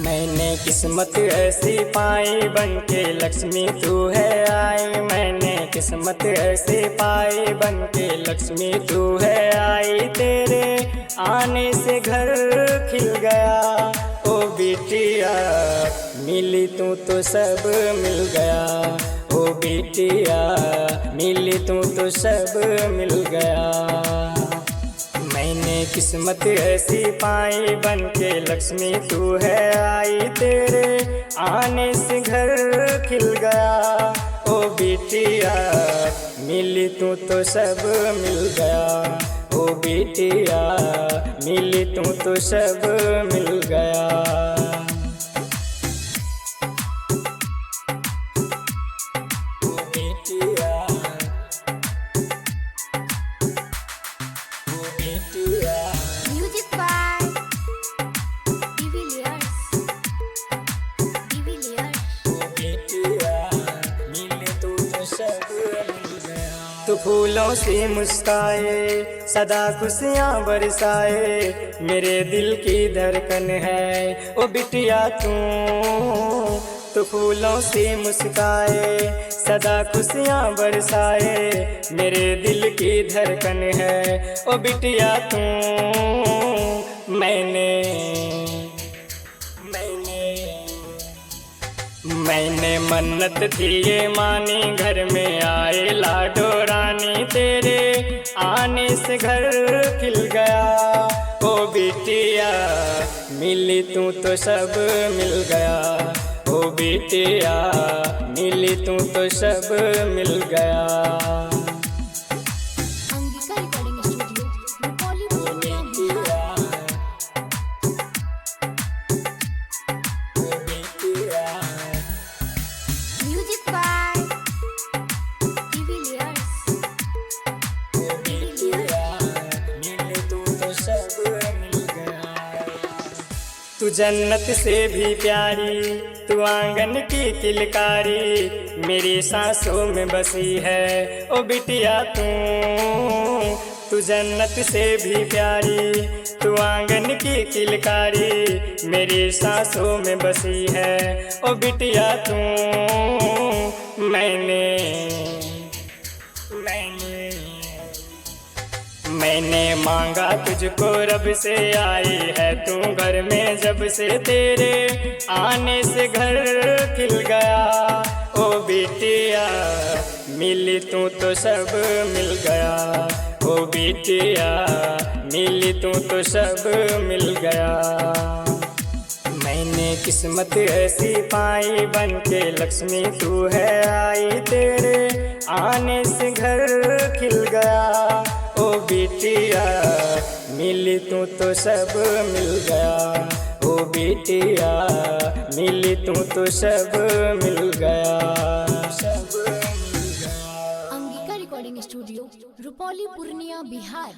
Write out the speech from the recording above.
मैंने किस्मत ऐसी पाई बनके लक्ष्मी तू है आई। मैंने किस्मत ऐसी पाई बनके लक्ष्मी तू है आई। तेरे आने से घर खिल गया ओ बिटिया, मिली तू तो सब मिल गया ओ बिटिया, मिली तू तो सब मिल गया। मैंने किस्मत ऐसी पाई बनके लक्ष्मी तू है आई। तेरे आने से घर खिल गया ओ बिटिया, मिली तू तो सब मिल गया ओ बिटिया, मिली तू तो सब मिल गया। Music by Divilliers. तू फूलों से मुस्काए सदा खुशियाँ बरसाए, मेरे दिल की धड़कन है ओ बिटिया तू फूलों से मुस्काए सदा खुशियाँ बरसाए, मेरे दिल की धड़कन है ओ बिटिया तू। मैंने मन्नत थी ये मानी, घर में आए लाडो रानी। तेरे आने से घर खिल गया ओ बिटिया, मिली तू तो सब मिल गया ओ बिटिया, मिली तू तो सब मिल गया। Angika recording studio, Rupauli Purnia, Bihar. Music by Divilliers. तू जन्नत से भी प्यारी, तू आंगन की किलकारी, मेरी सांसों में बसी है ओ बिटिया तू जन्नत से भी प्यारी, तू आंगन की किलकारी, मेरी सांसों में बसी है ओ बिटिया तू। मैंने मांगा तुझको रब से, आई है तू घर में जब से, तेरे आने से घर खिल गया ओ बिटिया, मिली तू तो सब मिल गया ओ बिटिया, मिली तू तो सब मिल गया। मैंने किस्मत ऐसी पाई बनके लक्ष्मी तू है आई। तेरे आने से घर खिल गया ओ बिटिया, मिली तू तो सब मिल गया ओ बिटिया, मिली तू तो सब मिल गया। Angika recording studio, Rupauli Purnia, Bihar.